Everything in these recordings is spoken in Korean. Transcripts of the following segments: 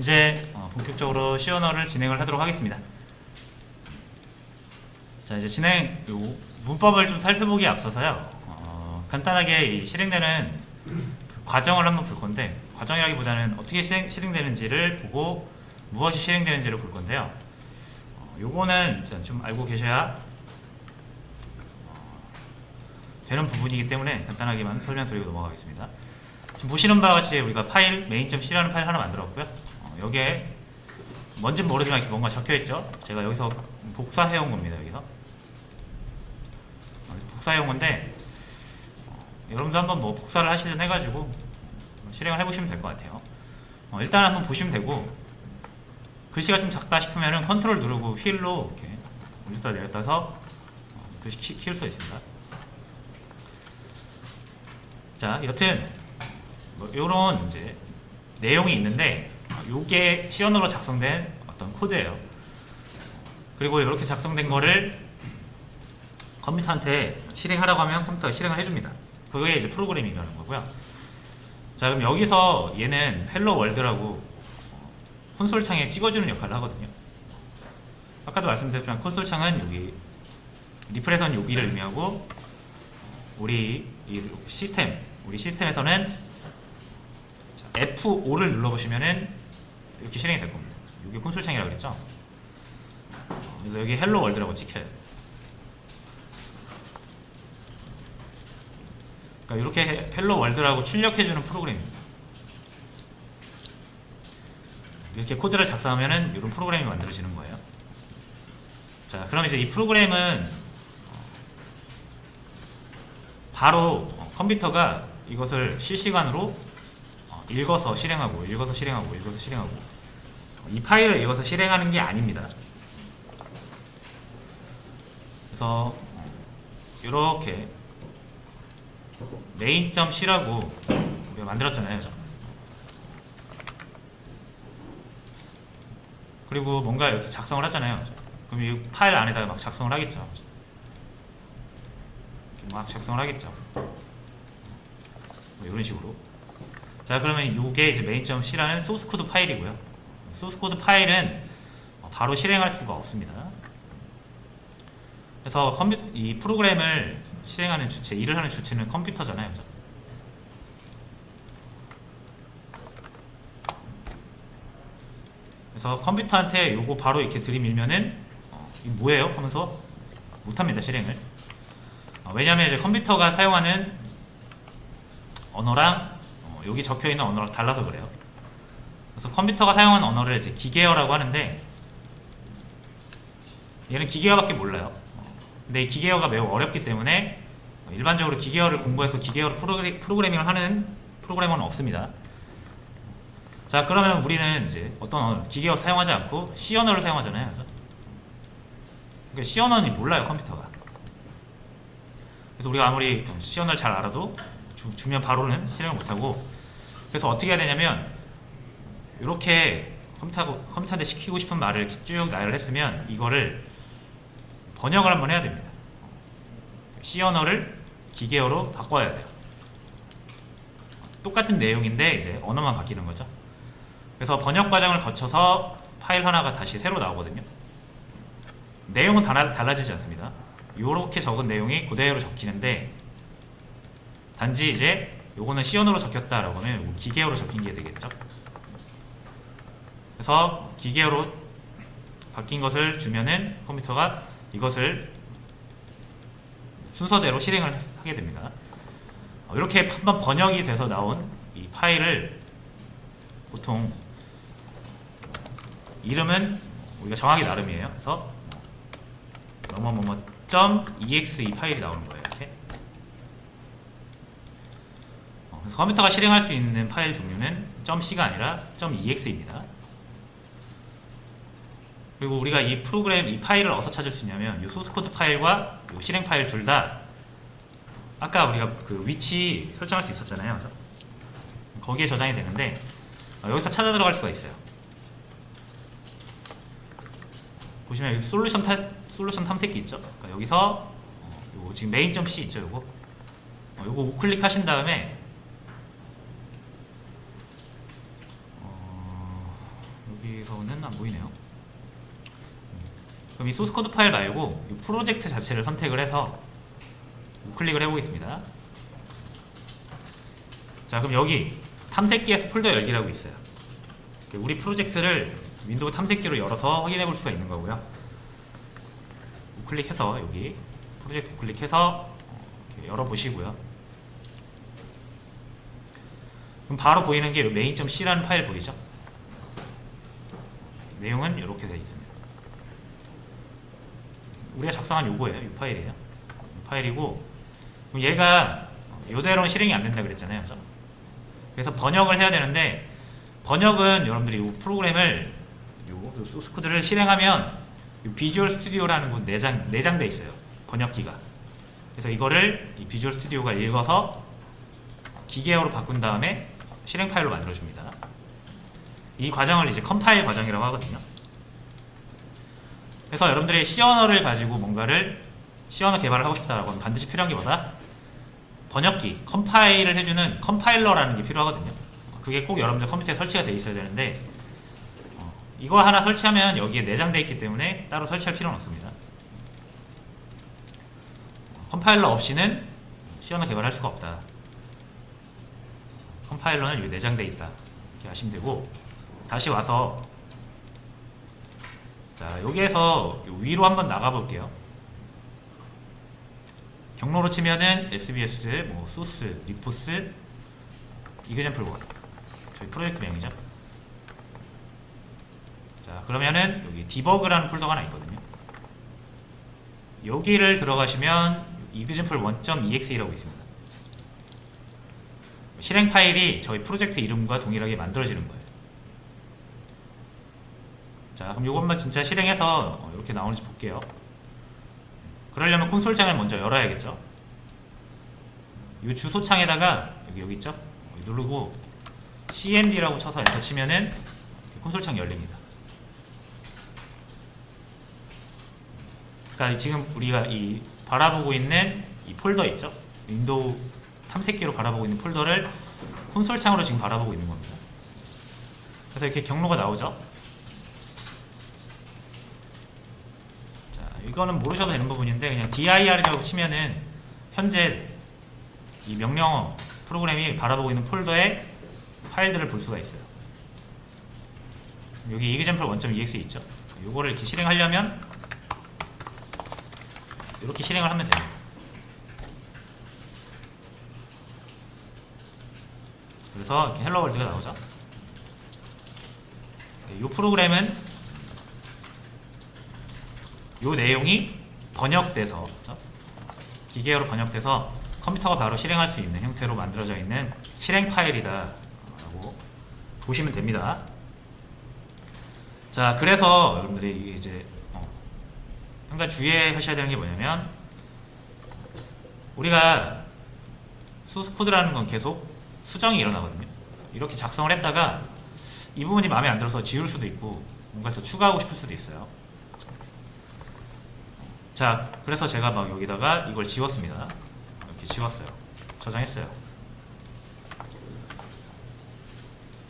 이제 본격적으로 C 언어를 진행을 하도록 하겠습니다. 자, 이제 문법을 좀 살펴보기에 앞서서요. 간단하게 이 실행되는 그 과정을 한번 볼 건데, 과정이라기보다는 어떻게 실행되는지를 보고 무엇이 실행되는지를 볼 건데요. 요거는 일단 좀 알고 계셔야 되는 부분이기 때문에 간단하게만 설명드리고 넘어가겠습니다. 지금 보시는 바와 같이 우리가 파일 main.c라는 파일 하나 만들었고요. 여기에 뭔지는 모르지만 이렇게 뭔가 적혀있죠. 제가 여기서 복사해온 겁니다. 여기서 복사해온 건데 여러분도 한번 뭐 복사를 하시든 해가지고 실행을 해보시면 될 것 같아요. 일단 한번 보시면 되고, 글씨가 좀 작다 싶으면은 컨트롤 누르고 휠로 이렇게 올렸다 내렸다 해서 글씨 키울 수 있습니다. 자, 여튼 요런 이제 내용이 있는데, 요게 C 언어로 작성된 어떤 코드예요. 그리고 이렇게 작성된 거를 컴퓨터한테 실행하라고 하면 컴퓨터가 실행을 해줍니다. 그게 이제 프로그래밍이라는 거고요. 자, 그럼 여기서 얘는 헬로 월드라고 콘솔 창에 찍어주는 역할을 하거든요. 아까도 말씀드렸지만 콘솔 창은 여기 리프레서는 여기를 의미하고, 우리 시스템에서는 F5를 눌러보시면은 이렇게 실행이 될 겁니다. 여기 콘솔 창이라고 그랬죠? 그래서 여기 헬로 월드라고 찍혀요. 그러니까 이렇게 헬로 월드라고 출력해주는 프로그램입니다. 이렇게 코드를 작성하면은 이런 프로그램이 만들어지는 거예요. 자, 그럼 이제 이 프로그램은 바로 컴퓨터가 이것을 실시간으로 읽어서 실행하고 이 파일을 읽어서 실행하는 게 아닙니다. 그래서 이렇게 main.c라고 우리가 만들었잖아요. 그리고 뭔가 이렇게 작성을 하잖아요. 그럼 이 파일 안에다가 막 작성을 하겠죠. 뭐 이런 식으로. 자, 그러면 이게 이제 main.c라는 소스 코드 파일이고요. 소스 코드 파일은 바로 실행할 수가 없습니다. 그래서 이 프로그램을 실행하는 주체, 일을 하는 주체는 컴퓨터잖아요. 그래서 컴퓨터한테 요거 바로 이렇게 들이밀면은 이거 뭐예요? 하면서 못합니다, 실행을. 왜냐하면 이제 컴퓨터가 사용하는 언어랑 여기 적혀있는 언어랑 달라서 그래요. 그래서 컴퓨터가 사용하는 언어를 이제 기계어라고 하는데, 얘는 기계어밖에 몰라요. 근데 이 기계어가 매우 어렵기 때문에 일반적으로 기계어를 공부해서 기계어로 프로그래밍을 하는 프로그래머는 없습니다. 자, 그러면 우리는 이제 어떤 언어, 기계어 사용하지 않고 C 언어를 사용하잖아요. 그러니까 C 언어는 몰라요, 컴퓨터가. 그래서 우리가 아무리 C 언어를 잘 알아도 주면 바로는 실행을 못하고, 그래서 어떻게 해야 되냐면 이렇게 컴퓨터한테 시키고 싶은 말을 이렇게 쭉 나열을 했으면 이거를 번역을 한번 해야 됩니다. C 언어를 기계어로 바꿔야 돼요. 똑같은 내용인데 이제 언어만 바뀌는 거죠. 그래서 번역 과정을 거쳐서 파일 하나가 다시 새로 나오거든요. 내용은 달라지지 않습니다. 이렇게 적은 내용이 그대로 적히는데, 단지 이제 요거는 C 언어로 적혔다라고 하면 기계어로 적힌 게 되겠죠. 그래서 기계어로 바뀐 것을 주면은 컴퓨터가 이것을 순서대로 실행을 하게 됩니다. 이렇게 한번 번역이 돼서 나온 이 파일을 보통 이름은 우리가 정하기 나름이에요. 그래서 뭐뭐뭐.exe 이 파일이 나오는 거예요. 이렇게. 그래서 컴퓨터가 실행할 수 있는 파일 종류는 .c가 아니라 .ex입니다. 그리고 우리가 이 파일을 어디서 찾을 수 있냐면 이 소스 코드 파일과 이 실행 파일 둘 다 아까 우리가 그 위치 설정할 수 있었잖아요. 그래서 거기에 저장이 되는데 여기서 찾아 들어갈 수가 있어요. 보시면 여기 솔루션 탐색기 있죠? 그러니까 여기서 요거 지금 main.c 있죠? 요거 우클릭 하신 다음에 여기서는 안 보이네요. 그럼 이 소스 코드 파일 말고 이 프로젝트 자체를 선택을 해서 우클릭을 해보겠습니다. 자, 그럼 여기 탐색기에서 폴더 열기라고 있어요. 우리 프로젝트를 윈도우 탐색기로 열어서 확인해 볼 수가 있는 거고요. 우클릭해서 여기 프로젝트 우클릭해서 이렇게 열어보시고요. 그럼 바로 보이는 게 main.c라는 파일 보이죠? 내용은 이렇게 되어 있습니다. 우리가 작성한 요거예요. 이 파일이에요. 이 파일이고, 그럼 얘가 이대로는 실행이 안 된다 그랬잖아요. 그죠? 그래서 번역을 해야 되는데, 번역은 여러분들이 이 프로그램을 요 소스 코드를 실행하면 비주얼 스튜디오라는 곳 내장돼 있어요. 번역기가. 그래서 이거를 이 비주얼 스튜디오가 읽어서 기계어로 바꾼 다음에 실행 파일로 만들어 줍니다. 이 과정을 이제 컴파일 과정이라고 하거든요. 그래서 여러분들이 C 언어를 가지고 뭔가를 C 언어 개발을 하고 싶다라고 하면 반드시 필요한 게 뭐다? 번역기, 컴파일을 해주는 컴파일러라는 게 필요하거든요. 그게 꼭 여러분들 컴퓨터에 설치가 돼 있어야 되는데, 이거 하나 설치하면 여기에 내장되어 있기 때문에 따로 설치할 필요는 없습니다. 컴파일러 없이는 C 언어 개발할 수가 없다. 컴파일러는 여기 내장되어 있다. 이렇게 하시면 되고, 다시 와서 자, 여기에서 위로 한번 나가 볼게요. 경로로 치면은 SBS, 뭐 소스, 리포스, 이그젠플 1 저희 프로젝트 명이죠. 자, 그러면은 여기 디버그라는 폴더가 하나 있거든요. 여기를 들어가시면 example 1.exe라고 있습니다. 실행 파일이 저희 프로젝트 이름과 동일하게 만들어지는 거예요. 자, 그럼 이것만 진짜 실행해서 이렇게 나오는지 볼게요. 그러려면 콘솔 창을 먼저 열어야겠죠. 이 주소창에다가 여기 있죠? 여기 누르고 cmd라고 쳐서 엔터 치면은 콘솔 창이 열립니다. 그러니까 지금 우리가 이 바라보고 있는 이 폴더 있죠? 윈도우 탐색기로 바라보고 있는 폴더를 콘솔 창으로 지금 바라보고 있는 겁니다. 그래서 이렇게 경로가 나오죠? 이거는 모르셔도 되는 부분인데 그냥 dir이라고 치면은 현재 이 명령어 프로그램이 바라보고 있는 폴더의 파일들을 볼 수가 있어요. 여기 example 1.exe 있죠? 이거를 이렇게 실행하려면 이렇게 실행을 하면 됩니다. 그래서 이렇게 헬로 월드가 나오죠? 이 프로그램은 이 내용이 번역돼서 기계어로 번역돼서 컴퓨터가 바로 실행할 수 있는 형태로 만들어져 있는 실행 파일이다 라고 보시면 됩니다. 자, 그래서 여러분들이 이제 한 가지 주의하셔야 되는 게 뭐냐면, 우리가 소스 코드라는 건 계속 수정이 일어나거든요. 이렇게 작성을 했다가 이 부분이 마음에 안 들어서 지울 수도 있고 뭔가 더 추가하고 싶을 수도 있어요. 자, 그래서 제가 막 여기다가 이걸 지웠습니다. 이렇게 지웠어요. 저장했어요.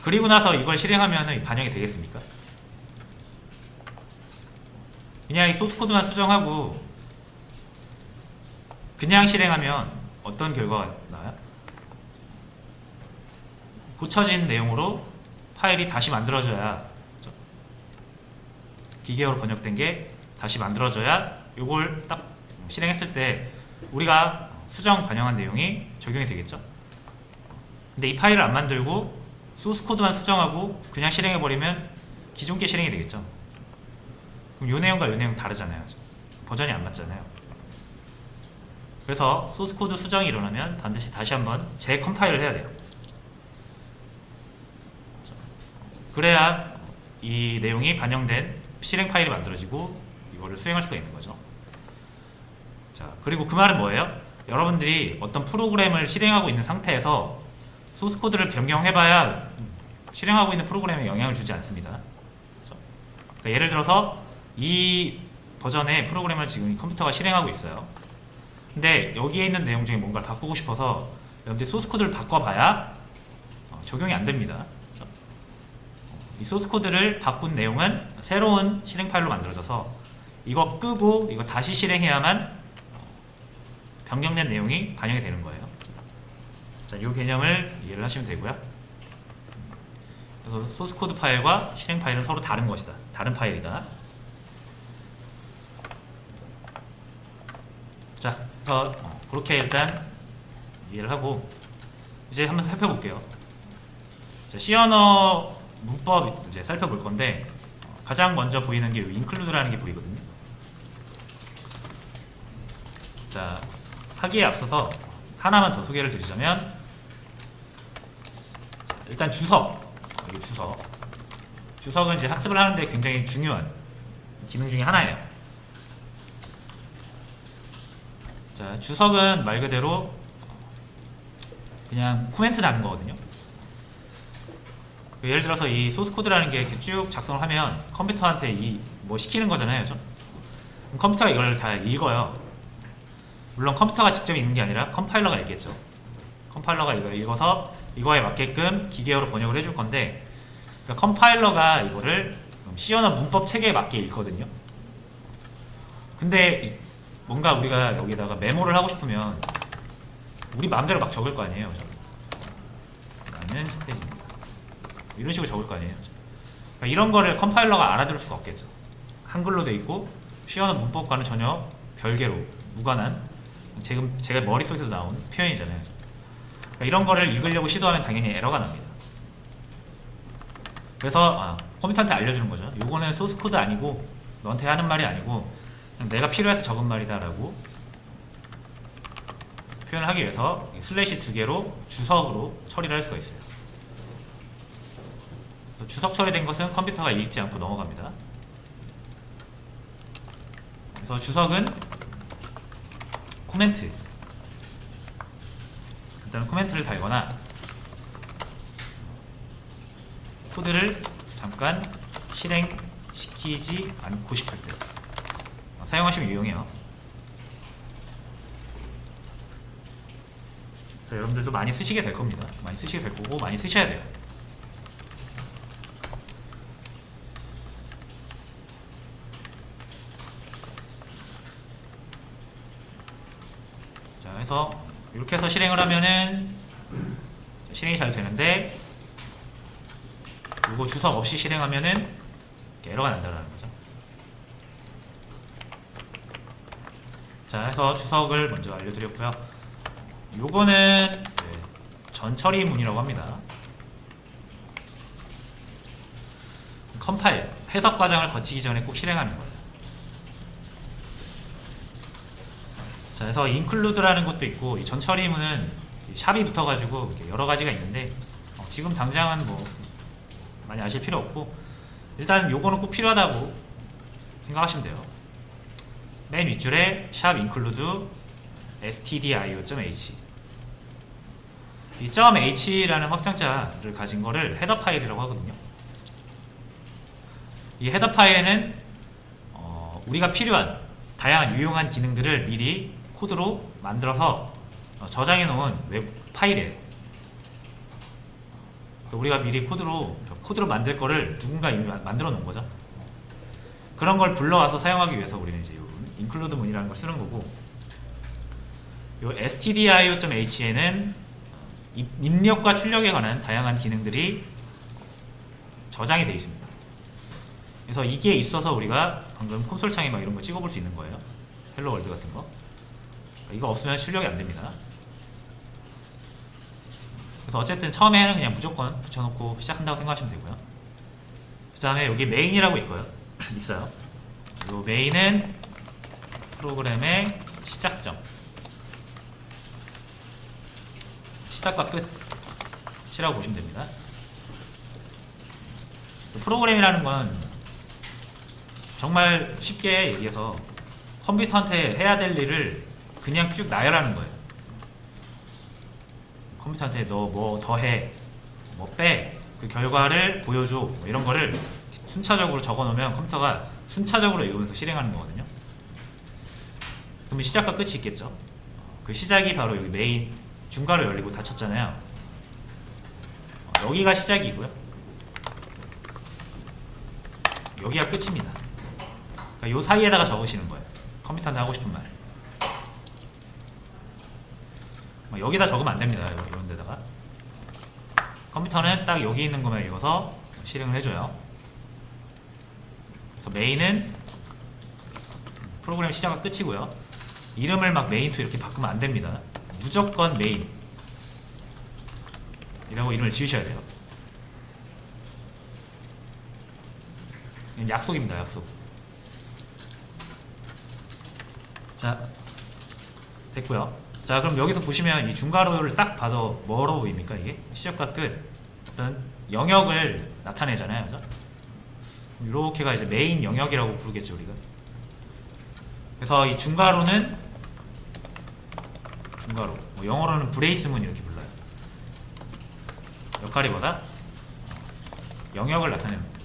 그리고 나서 이걸 실행하면 반영이 되겠습니까? 그냥 이 소스 코드만 수정하고 그냥 실행하면 어떤 결과가 나와요? 고쳐진 내용으로 파일이 다시 만들어져야, 기계어로 번역된 게 다시 만들어져야 이걸 딱 실행했을 때 우리가 수정 반영한 내용이 적용이 되겠죠. 근데 이 파일을 안 만들고 소스 코드만 수정하고 그냥 실행해버리면 기존 게 실행이 되겠죠. 그럼 이 내용과 이 내용 다르잖아요. 버전이 안 맞잖아요. 그래서 소스 코드 수정이 일어나면 반드시 다시 한번 재컴파일을 해야 돼요. 그래야 이 내용이 반영된 실행 파일이 만들어지고 이거를 수행할 수가 있는 거죠. 자, 그리고 그 말은 뭐예요? 여러분들이 어떤 프로그램을 실행하고 있는 상태에서 소스 코드를 변경해봐야 실행하고 있는 프로그램에 영향을 주지 않습니다. 그렇죠? 그러니까 예를 들어서 이 버전의 프로그램을 지금 컴퓨터가 실행하고 있어요. 근데 여기에 있는 내용 중에 뭔가를 바꾸고 싶어서 여러분들이 소스 코드를 바꿔봐야 적용이 안 됩니다. 그렇죠? 이 소스 코드를 바꾼 내용은 새로운 실행 파일로 만들어져서 이거 끄고 이거 다시 실행해야만 변경된 내용이 반영이 되는 거예요. 자, 이 개념을 이해를 하시면 되고요. 그래서 소스 코드 파일과 실행 파일은 서로 다른 것이다. 다른 파일이다. 자, 그래서 그렇게 일단 이해를 하고 이제 한번 살펴볼게요. 자, C 언어 문법 이제 살펴볼 건데 가장 먼저 보이는 게 include라는 게 보이거든요. 자, 하기에 앞서서 하나만 더 소개를 드리자면 일단 여기 주석은 이제 학습을 하는데 굉장히 중요한 기능 중에 하나예요. 자, 주석은 말 그대로 그냥 코멘트 다는 거거든요. 예를 들어서 이 소스 코드라는 게 이렇게 쭉 작성을 하면 컴퓨터한테 이 뭐 시키는 거잖아요, 그죠? 그럼 컴퓨터가 이걸 다 읽어요. 물론 컴퓨터가 직접 읽는 게 아니라 컴파일러가 읽겠죠. 컴파일러가 이걸 읽어서 이거에 맞게끔 기계어로 번역을 해줄 건데, 그러니까 컴파일러가 이거를 C 언어 문법 체계에 맞게 읽거든요. 근데 뭔가 우리가 여기다가 메모를 하고 싶으면 우리 마음대로 막 적을 거 아니에요. 나는 스테이지입니다. 이런 식으로 적을 거 아니에요. 그러니까 이런 거를 컴파일러가 알아들을 수가 없겠죠. 한글로 돼 있고 C 언어 문법과는 전혀 별개로 무관한 지금 제가 머릿속에서 나온 표현이잖아요. 그러니까 이런 거를 읽으려고 시도하면 당연히 에러가 납니다. 그래서 컴퓨터한테 알려주는 거죠. 요거는 소스 코드 아니고 너한테 하는 말이 아니고 그냥 내가 필요해서 적은 말이다 라고 표현을 하기 위해서 슬래시 2개로 주석으로 처리를 할 수가 있어요. 주석 처리된 것은 컴퓨터가 읽지 않고 넘어갑니다. 그래서 주석은 코멘트, 일단 코멘트를 달거나 코드를 잠깐 실행시키지 않고 싶을 때 사용하시면 유용해요. 여러분들도 많이 쓰시게 될 겁니다. 많이 쓰시게 될 거고 많이 쓰셔야 돼요. 자, 그래서 이렇게 해서 실행을 하면은 실행이 잘 되는데, 이거 주석 없이 실행하면은 에러가 난다는 거죠. 자, 해서 주석을 먼저 알려드렸고요. 요거는 전처리문이라고 합니다. 컴파일, 해석 과정을 거치기 전에 꼭 실행하는 거예요. 자, 그래서 include라는 것도 있고, 이 전처리문은 샵이 붙어가지고 여러 가지가 있는데 지금 당장은 뭐 많이 아실 필요 없고, 일단 요거는 꼭 필요하다고 생각하시면 돼요. 맨 윗줄에 샵 include stdio.h, 이 .h라는 확장자를 가진 거를 헤더 파일이라고 하거든요. 이 헤더 파일에는 우리가 필요한 다양한 유용한 기능들을 미리 코드로 만들어서 저장해 놓은 웹 파일이에요. 우리가 미리 코드로 만들 거를 누군가 이미 만들어 놓은 거죠. 그런 걸 불러와서 사용하기 위해서 우리는 이제 include 문이라는 걸 쓰는 거고, 요 stdio.h에는 입력과 출력에 관한 다양한 기능들이 저장이 되어 있습니다. 그래서 이게 있어서 우리가 방금 콘솔 창에 막 이런 거 찍어볼 수 있는 거예요. 헬로 월드 같은 거. 이거 없으면 출력이 안 됩니다. 그래서 어쨌든 처음에는 그냥 무조건 붙여놓고 시작한다고 생각하시면 되고요. 그 다음에 여기 메인이라고 있어요. 이 메인은 프로그램의 시작점, 시작과 끝이라고 보시면 됩니다. 프로그램이라는 건 정말 쉽게 얘기해서 컴퓨터한테 해야 될 일을 그냥 쭉 나열하는 거예요. 컴퓨터한테 너 뭐 더해, 뭐 빼, 그 결과를 보여줘, 뭐 이런 거를 순차적으로 적어 놓으면 컴퓨터가 순차적으로 읽으면서 실행하는 거거든요. 그러면 시작과 끝이 있겠죠. 그 시작이 바로 여기 메인 중괄호 열리고 닫혔잖아요. 여기가 시작이고요. 여기가 끝입니다. 그러니까 요 사이에다가 적으시는 거예요. 컴퓨터한테 하고 싶은 말. 여기다 적으면 안 됩니다. 이런 데다가. 컴퓨터는 딱 여기 있는 것만 읽어서 실행을 해줘요. 그래서 메인은 프로그램 시작과 끝이고요. 이름을 막 메인2 이렇게 바꾸면 안 됩니다. 무조건 메인 이라고 이름을 지으셔야 돼요. 이건 약속입니다. 약속. 자, 됐고요. 자, 그럼 여기서 보시면 이 중괄호를 딱 봐도 뭐로 보입니까? 이게 시작과 끝 어떤 영역을 나타내잖아요. 그죠? 이렇게가 이제 메인 영역이라고 부르겠죠, 우리가. 그래서 이 중괄호는 중괄호, 뭐 영어로는 브레이스문 이렇게 불러요. 역할이 뭐다? 영역을 나타냅니다.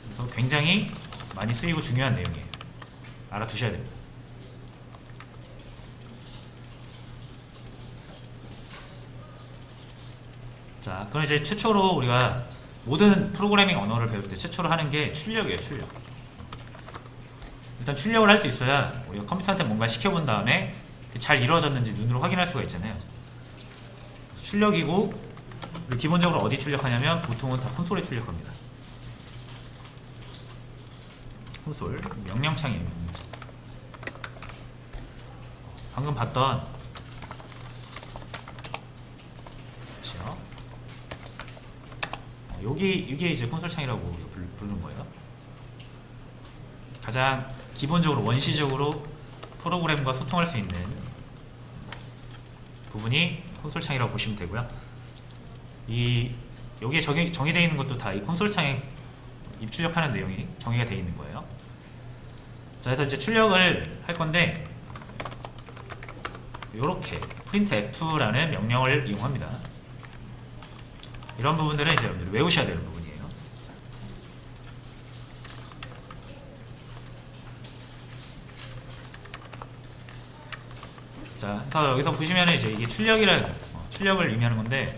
그래서 굉장히 많이 쓰이고 중요한 내용이에요. 알아두셔야 됩니다. 자, 그럼 이제 최초로 우리가 모든 프로그래밍 언어를 배울 때 최초로 하는 게 출력이에요. 출력. 일단 출력을 할 수 있어야 우리가 컴퓨터한테 뭔가 시켜본 다음에 잘 이루어졌는지 눈으로 확인할 수가 있잖아요. 출력이고, 기본적으로 어디 출력하냐면 보통은 다 콘솔에 출력합니다. 콘솔 명령창이에요. 방금 봤던 이게 이제 콘솔 창이라고 부르는 거예요. 가장 기본적으로 원시적으로 프로그램과 소통할 수 있는 부분이 콘솔 창이라고 보시면 되고요. 여기에 정의되어 있는 것도 다 이 콘솔 창에 입출력하는 내용이 정의가 되어 있는 거예요. 자, 그래서 이제 출력을 할 건데 이렇게 printf라는 명령을 이용합니다. 이런 부분들은 이제 여러분들이 외우셔야 되는 부분이에요. 자, 그래서 여기서 보시면 이제 이게 출력을 의미하는 건데,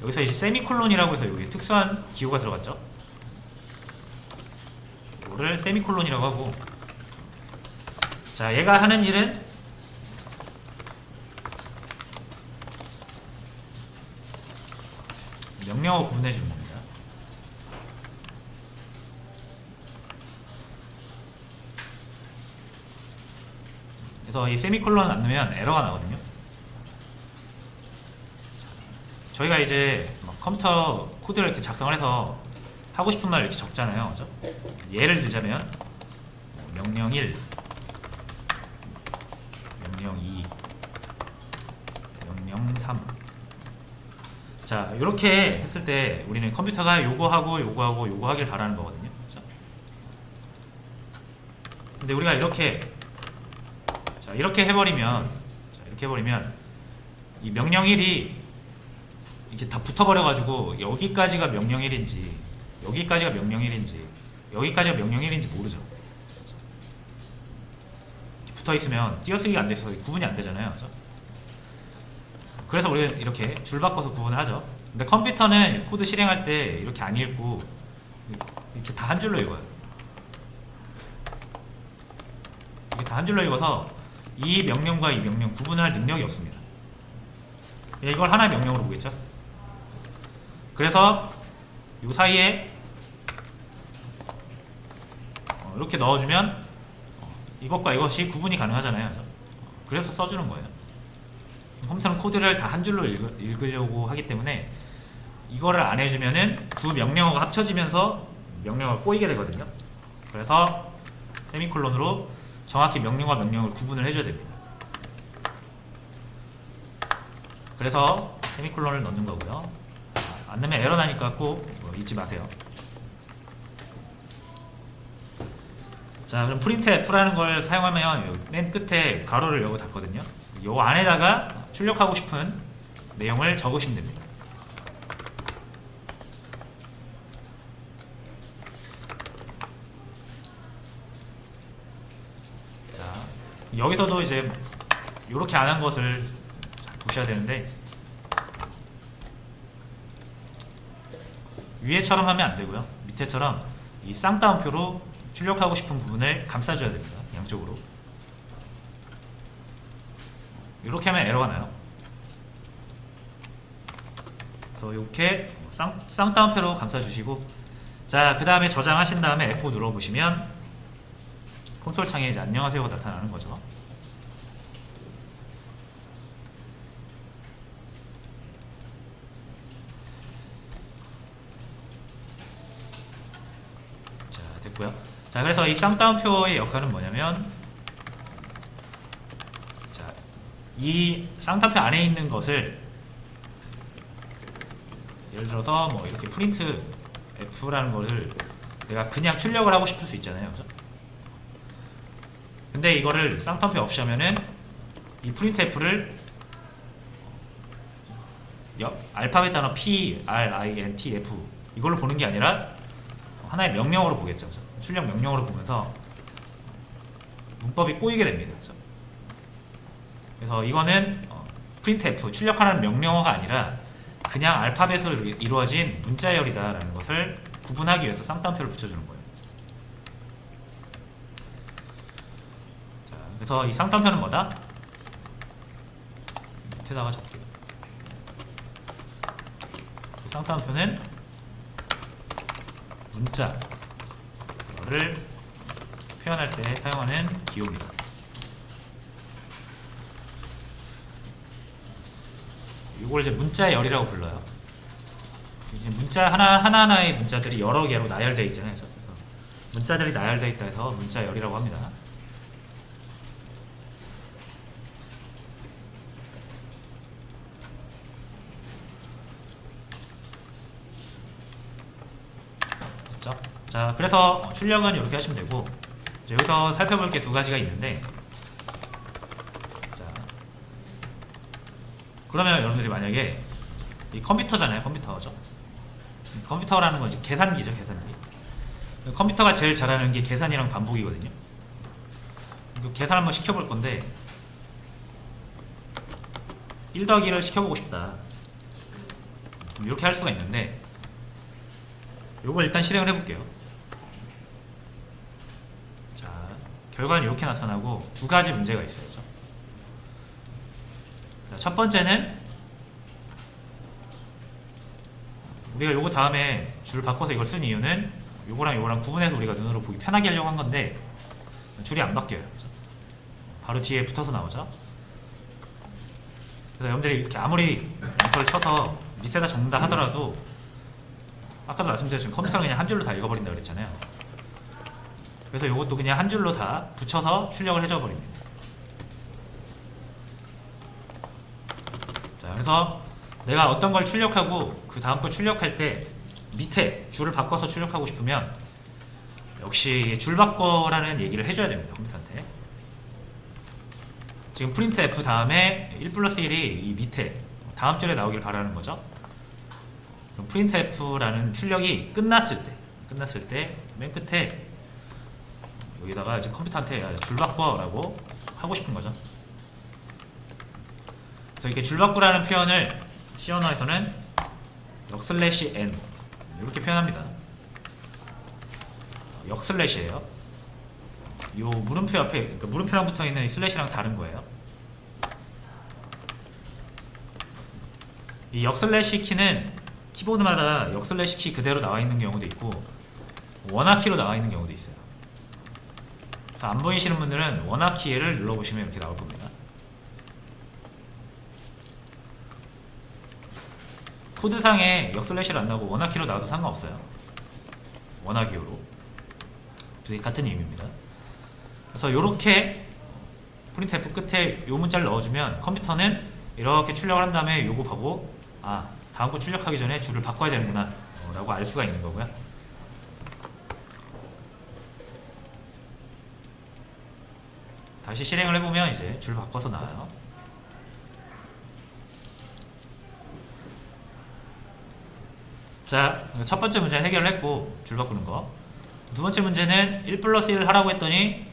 여기서 이제 세미콜론이라고 해서 여기 특수한 기호가 들어갔죠. 이거를 세미콜론이라고 하고, 자, 얘가 하는 일은 명령어 구분해 주는 겁니다. 그래서 이 세미콜론 안 넣으면 에러가 나거든요. 저희가 이제 컴퓨터 코드를 이렇게 작성을 해서 하고 싶은 말 이렇게 적잖아요. 그죠? 예를 들자면 명령 1, 명령 2, 명령 3. 자, 이렇게 했을 때 우리는 컴퓨터가 요거하고 요거하고 요거 하길 바라는 거거든요. 그렇죠? 근데 우리가 이렇게 해버리면 이 명령 1이 이렇게 다 붙어버려가지고 여기까지가 명령 1인지 여기까지가 명령 1인지 여기까지가 명령 1인지 모르죠. 붙어있으면 띄어쓰기가 안 돼서 구분이 안 되잖아요. 그렇죠? 그래서 우리가 이렇게 줄 바꿔서 구분을 하죠. 근데 컴퓨터는 코드 실행할 때 이렇게 안 읽고 이렇게 다 한 줄로 읽어요. 이게 다 한 줄로 읽어서 이 명령과 이 명령 구분할 능력이 없습니다. 이걸 하나의 명령으로 보겠죠. 그래서 이 사이에 이렇게 넣어주면 이것과 이것이 구분이 가능하잖아요. 그래서 써주는 거예요. 컴퓨터는 코드를 다 한 줄로 읽으려고 하기 때문에 이거를 안 해주면은 두 명령어가 합쳐지면서 명령어가 꼬이게 되거든요. 그래서 세미콜론으로 정확히 명령과 명령을 구분을 해줘야 됩니다. 그래서 세미콜론을 넣는 거고요. 안 넣으면 에러 나니까 꼭 잊지 마세요. 자, 그럼 printf라는 걸 사용하면 맨 끝에 가로를 열고 닫거든요. 이 안에다가 출력하고 싶은 내용을 적으시면 됩니다. 자, 여기서도 이제 이렇게 안 한 것을 보셔야 되는데, 위에처럼 하면 안 되고요. 밑에처럼 이 쌍따옴표로 출력하고 싶은 부분을 감싸줘야 됩니다. 양쪽으로. 이렇게 하면 에러가 나요. 그래서 이렇게 쌍따옴표로 감싸주시고, 자, 그 다음에 저장하신 다음에 F5 눌러보시면 콘솔 창에 이제 안녕하세요가 나타나는 거죠. 자, 됐고요. 자, 그래서 이 쌍따옴표의 역할은 뭐냐면, 자, 이 쌍따옴표 안에 있는 것을 예를 들어서 뭐 이렇게 프린트 F라는 거를 내가 그냥 출력을 하고 싶을 수 있잖아요. 그죠? 근데 이거를 쌍따옴표 없이 하면은 이 프린트 F를 알파벳 단어 P, R, I, N, T, F 이걸로 보는 게 아니라 하나의 명령어로 보겠죠. 그죠? 출력 명령어로 보면서 문법이 꼬이게 됩니다. 그죠? 그래서 이거는 printf 출력하는 명령어가 아니라 그냥 알파벳으로 이루어진 문자열이다라는 것을 구분하기 위해서 쌍따옴표를 붙여주는 거예요. 자, 그래서 이 쌍따옴표는 뭐다? 밑에다가 적게요. 이 쌍따옴표는 문자를 표현할 때 사용하는 기호입니다. 이걸 이제 문자열이라고 불러요. 문자 하나하나의 문자들이 여러 개로 나열되어 있잖아요. 그래서 문자들이 나열되어 있다 해서 문자열이라고 합니다. 됐죠? 자, 그래서 출력은 이렇게 하시면 되고, 이제 여기서 살펴볼 게 두 가지가 있는데, 그러면 여러분들이 만약에 이 컴퓨터잖아요. 컴퓨터죠. 컴퓨터라는 건 이제 계산기죠. 계산기. 컴퓨터가 제일 잘하는 게 계산이랑 반복이거든요. 계산 한번 시켜볼 건데 1 더하기를 시켜보고 싶다. 이렇게 할 수가 있는데 요걸 일단 실행을 해볼게요. 자, 결과는 이렇게 나타나고 두 가지 문제가 있어요. 첫 번째는 우리가 요거 다음에 줄 바꿔서 이걸 쓴 이유는 요거랑 요거랑 구분해서 우리가 눈으로 보기 편하게 하려고 한 건데 줄이 안 바뀌어요. 그렇죠? 바로 뒤에 붙어서 나오죠. 그래서 여러분들이 이렇게 아무리 엔터를 쳐서 밑에다 적는다 하더라도 아까도 말씀드렸지만 컴퓨터는 그냥 한 줄로 다 읽어버린다 그랬잖아요. 그래서 요것도 그냥 한 줄로 다 붙여서 출력을 해줘 버립니다. 그래서 내가 어떤 걸 출력하고 그 다음 걸 출력할 때 밑에 줄을 바꿔서 출력하고 싶으면 역시 줄 바꿔라는 얘기를 해줘야 됩니다. 컴퓨터한테. 지금 프린트 F 다음에 1 플러스 1이 이 밑에 다음 줄에 나오길 바라는 거죠. 그럼 프린트 F라는 출력이 끝났을 때 맨 끝에 여기다가 이제 컴퓨터한테 줄 바꿔라고 하고 싶은 거죠. 그래서 이렇게 줄 바꾸라는 표현을 C 언어에서는 역/n 이렇게 표현합니다. 역/이에요. 이 물음표 옆에, 그러니까 물음표랑 붙어 있는 이 슬래시랑 다른 거예요. 이 역/ 키는 키보드마다 역/ 키 그대로 나와 있는 경우도 있고 원화키로 나와 있는 경우도 있어요. 그래서 안 보이시는 분들은 원화키를 눌러보시면 이렇게 나올 겁니다. 코드상에 역/를 안 나오고 원화키로 나와도 상관없어요. 원화기호로 두 개 같은 의미입니다. 그래서 이렇게 프린트F 끝에 요 문자를 넣어주면 컴퓨터는 이렇게 출력을 한 다음에 요거 보고 아, 다음 거 출력하기 전에 줄을 바꿔야 되는구나 라고 알 수가 있는 거고요. 다시 실행을 해보면 이제 줄 바꿔서 나와요. 자, 첫 번째 문제는 해결을 했고 줄 바꾸는 거. 두 번째 문제는 1 플러스 1 하라고 했더니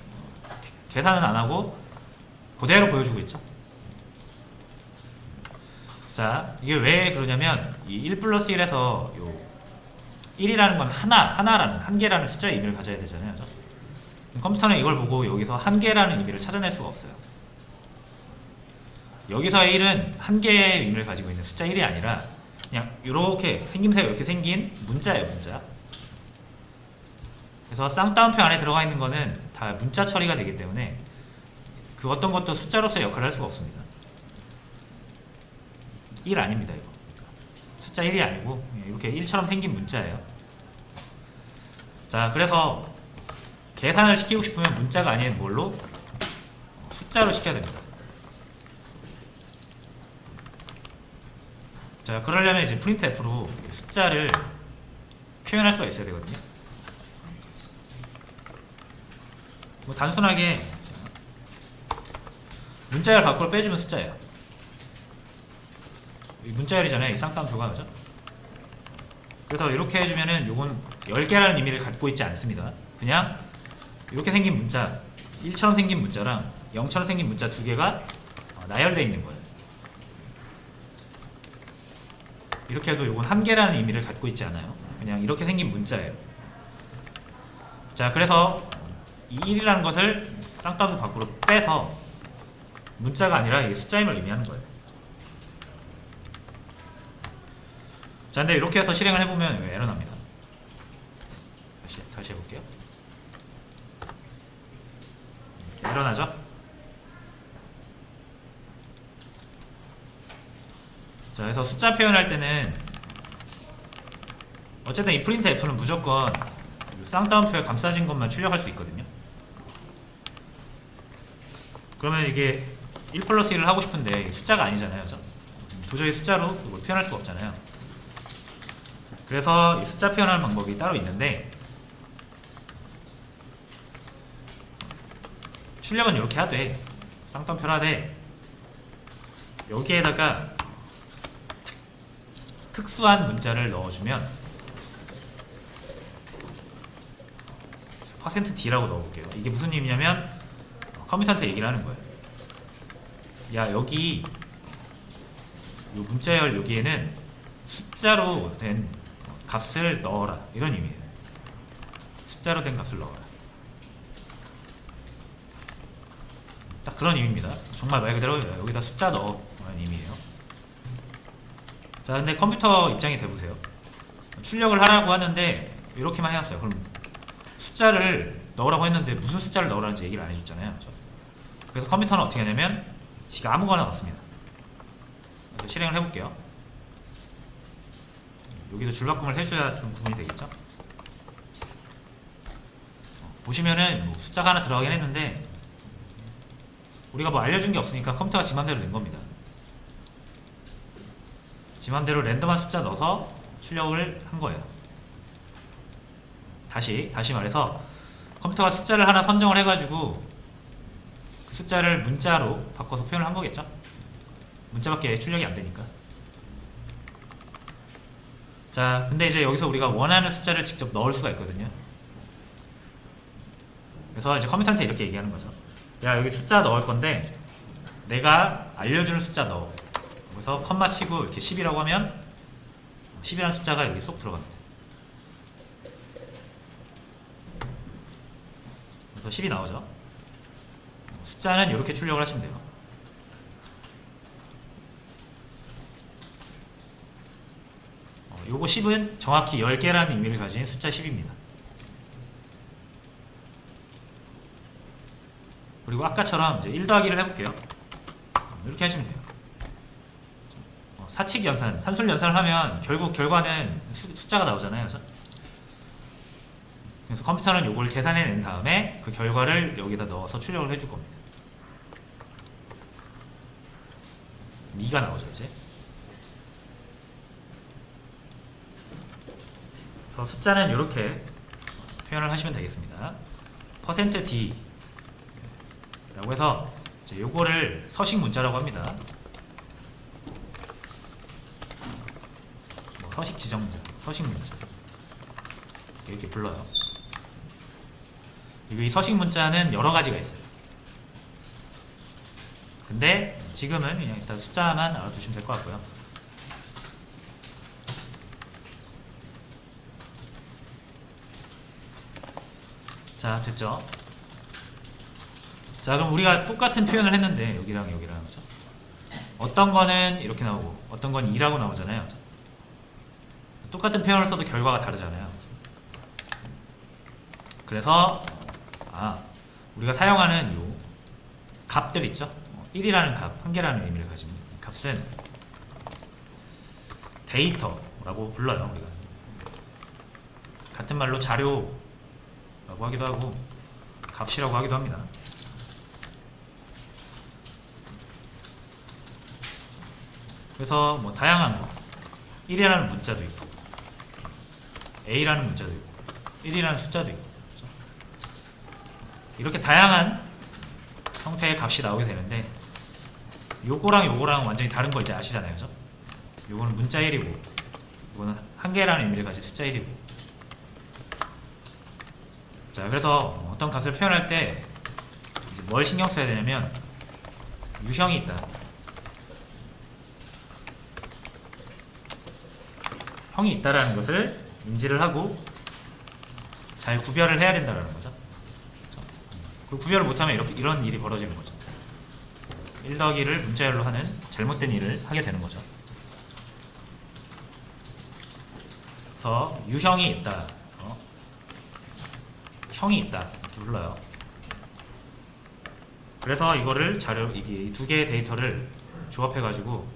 계산은 안 하고 그대로 보여주고 있죠. 자, 이게 왜 그러냐면 이 1 플러스 1에서 요 1이라는 건 하나라는, 한 개라는 숫자의 의미를 가져야 되잖아요. 그죠? 컴퓨터는 이걸 보고 여기서 한 개라는 의미를 찾아낼 수가 없어요. 여기서의 1은 한 개의 의미를 가지고 있는 숫자 1이 아니라 그냥 이렇게 생김새가 이렇게 생긴 문자예요, 문자. 그래서 쌍따옴표 안에 들어가 있는 거는 다 문자 처리가 되기 때문에 그 어떤 것도 숫자로서의 역할을 할 수가 없습니다. 1 아닙니다, 이거. 숫자 1이 아니고 이렇게 1처럼 생긴 문자예요. 자, 그래서 계산을 시키고 싶으면 문자가 아닌 뭘로? 숫자로 시켜야 됩니다. 자, 그러려면 이제 printf로 숫자를 표현할 수가 있어야 되거든요. 뭐 단순하게 문자열 밖으로 빼주면 숫자예요. 문자열이잖아요, 이 쌍따옴표가. 그죠? 그래서 이렇게 해주면은 요건 10개라는 의미를 갖고 있지 않습니다. 그냥 이렇게 생긴 문자, 1처럼 생긴 문자랑 0처럼 생긴 문자 두 개가 나열되어 있는 거예요. 이렇게 해도 요건 한 개라는 의미를 갖고 있지 않아요. 그냥 이렇게 생긴 문자예요. 자, 그래서 이 1이라는 것을 쌍따옴표 밖으로 빼서 문자가 아니라 이게 숫자임을 의미하는 거예요. 자, 근데 이렇게 해서 실행을 해보면 에러 납니다. 다시 해볼게요. 에러 나죠? 자, 그래서 숫자 표현할 때는 어쨌든 이 printf는 무조건 쌍따옴표에 감싸진 것만 출력할 수 있거든요. 그러면 이게 1 플러스 1을 하고 싶은데 숫자가 아니잖아요. 그죠? 도저히 숫자로 이걸 표현할 수가 없잖아요. 그래서 이 숫자 표현하는 방법이 따로 있는데 출력은 이렇게 하되 쌍따옴표를 하되 여기에다가 특수한 문자를 넣어주면 %d라고 넣어볼게요. 이게 무슨 의미냐면 컴퓨터한테 얘기를 하는 거예요. 야, 여기 요 문자열 여기에는 숫자로 된 값을 넣어라, 이런 의미예요. 숫자로 된 값을 넣어라, 딱 그런 의미입니다. 정말 말 그대로 여기다 숫자 넣어라는 의미예요. 자, 근데 컴퓨터 입장이 돼보세요. 출력을 하라고 하는데 이렇게만 해놨어요. 그럼 숫자를 넣으라고 했는데 무슨 숫자를 넣으라는지 얘기를 안 해줬잖아요. 그래서 컴퓨터는 어떻게 하냐면 지가 아무거나 넣습니다. 그래서 실행을 해볼게요. 여기도 줄바꿈을 해줘야 좀 구분이 되겠죠? 보시면은 뭐 숫자가 하나 들어가긴 했는데 우리가 뭐 알려준 게 없으니까 컴퓨터가 지 맘대로 낸 겁니다. 지 맘대로 랜덤한 숫자 넣어서 출력을 한 거예요. 다시 말해서 컴퓨터가 숫자를 하나 선정을 해가지고 그 숫자를 문자로 바꿔서 표현을 한 거겠죠? 문자밖에 출력이 안 되니까. 자, 근데 이제 여기서 우리가 원하는 숫자를 직접 넣을 수가 있거든요. 그래서 이제 컴퓨터한테 이렇게 얘기하는 거죠. 야, 여기 숫자 넣을 건데 내가 알려주는 숫자 넣어. 그래서 컴마 치고 이렇게 10이라고 하면 10이라는 숫자가 여기 쏙 들어갑니다. 그래서 10이 나오죠. 숫자는 이렇게 출력을 하시면 돼요. 요거 10은 정확히 10개라는 의미를 가진 숫자 10입니다. 그리고 아까처럼 이제 1 더하기를 해볼게요. 이렇게 하시면 돼요. 사칙 연산, 산술 연산을 하면 결국 결과는 숫자가 나오잖아요. 그래서 컴퓨터는 요걸 계산해낸 다음에 그 결과를 여기다 넣어서 출력을 해줄 겁니다. 미가 나오죠, 이제. 그래서 숫자는 이렇게 표현을 하시면 되겠습니다. %d 라고 해서 이제 요거를 서식 문자라고 합니다. 뭐 서식 지정 문자, 서식 문자 이렇게 불러요. 그리고 이 서식 문자는 여러 가지가 있어요. 근데 지금은 그냥 일단 숫자만 알아두시면 될 것 같고요. 자, 됐죠? 자, 그럼 우리가 똑같은 표현을 했는데 여기랑 여기랑, 그죠? 어떤 거는 이렇게 나오고 어떤 건 2라고 나오잖아요. 똑같은 표현을 써도 결과가 다르잖아요. 그래서 우리가 사용하는 요 값들 있죠? 1이라는 값, 한 개라는 의미를 가진 값은 데이터라고 불러요. 우리가 같은 말로 자료라고 하기도 하고 값이라고 하기도 합니다. 그래서 뭐 다양한 거 1이라는 문자도 있고 A라는 문자도 있고 1이라는 숫자도 있고, 그렇죠? 이렇게 다양한 형태의 값이 나오게 되는데 요거랑 요거랑 완전히 다른 거 이제 아시잖아요, 그죠? 요거는 문자 1이고 요거는 한 개라는 의미를 가진 숫자 1이고. 자, 그래서 어떤 값을 표현할 때 이제 뭘 신경 써야 되냐면 유형이 있다, 형이 있다라는 것을 인지를 하고 잘 구별을 해야 된다는 거죠. 그 구별을 못하면 이런 일이 벌어지는 거죠. 1 더하기를 문자열로 하는 잘못된 일을 하게 되는 거죠. 그래서 유형이 있다, 형이 있다 이렇게 불러요. 그래서 이거를 이게 두 개의 데이터를 조합해 가지고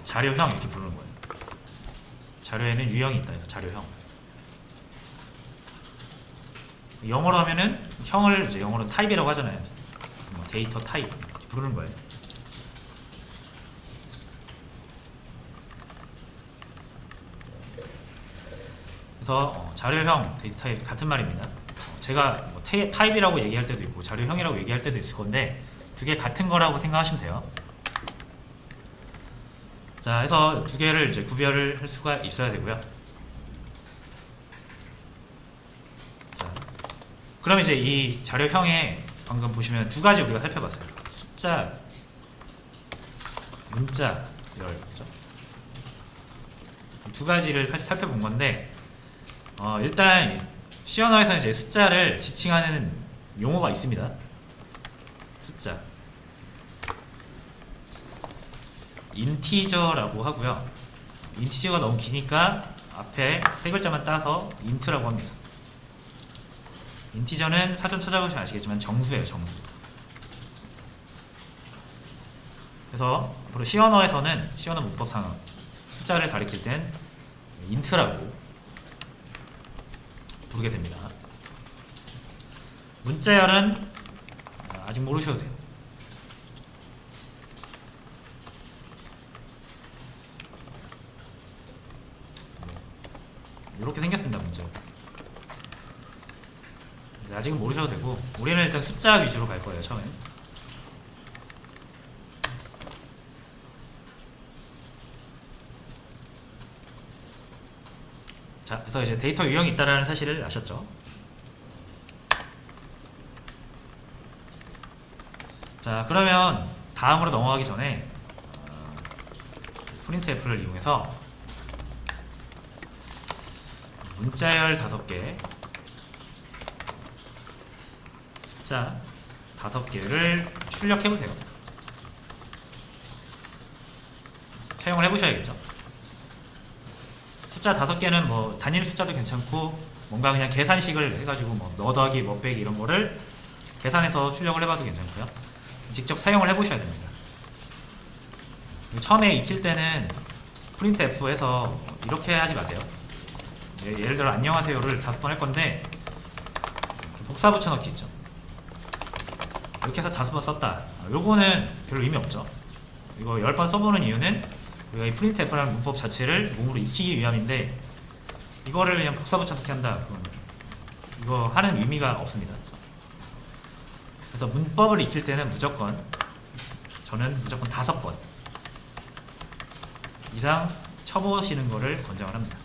자료형 이렇게 부르는 거예요. 자료에는 유형이 있다 해서 자료형. 영어로 하면은 형을 이제 영어로 타입이라고 하잖아요. 데이터 타입 이렇게 부르는 거예요. 그래서 자료형, 데이터 타입 같은 말입니다. 제가 뭐 타입이라고 얘기할 때도 있고 자료형이라고 얘기할 때도 있을 건데 두 개 같은 거라고 생각하시면 돼요. 자, 해서 두 개를 이제 구별을 할 수가 있어야 되고요. 자, 그럼 이제 이 자료형에 방금 보시면 두 가지 우리가 살펴봤어요. 숫자, 문자, 열, 그렇죠? 두 가지를 살펴본 건데 일단 C 언어에서는 이제 숫자를 지칭하는 용어가 있습니다. 숫자. 인티저라고 하고요. 인티저가 너무 기니까 앞에 세 글자만 따서 인트라고 합니다. 인티저는 사전 찾아보시면 아시겠지만 정수예요, 정수. 그래서 앞으로 C 언어에서는 C 언어 문법상 숫자를 가리킬 땐 인트라고 부르게 됩니다. 문자열은 아직 모르셔도 돼요. 이렇게 생겼습니다, 문자. 아직은 모르셔도 되고 우리는 일단 숫자 위주로 갈 거예요, 처음에. 자, 그래서 이제 데이터 유형이 있다라는 사실을 아셨죠? 자, 그러면 다음으로 넘어가기 전에 프린트F를 이용해서 문자열 5개, 숫자 5개를 출력해보세요. 사용을 해보셔야겠죠. 숫자 5개는 뭐 단일 숫자도 괜찮고 뭔가 그냥 계산식을 해가지고 뭐 더하기 뭐 빼기 이런 거를 계산해서 출력을 해봐도 괜찮고요. 직접 사용을 해보셔야 됩니다. 처음에 익힐 때는 printf에서 이렇게 하지 마세요. 예를 들어 안녕하세요를 5번 할 건데 복사 붙여넣기 있죠. 이렇게 해서 5번 썼다. 요거는 별로 의미 없죠. 이거 10번 써보는 이유는 우리가 이 printf라는 문법 자체를 몸으로 익히기 위함인데 이거를 그냥 복사 붙여넣기 한다. 그럼 이거 하는 의미가 없습니다. 그래서 문법을 익힐 때는 저는 무조건 5번 이상 쳐보시는 거를 권장을 합니다.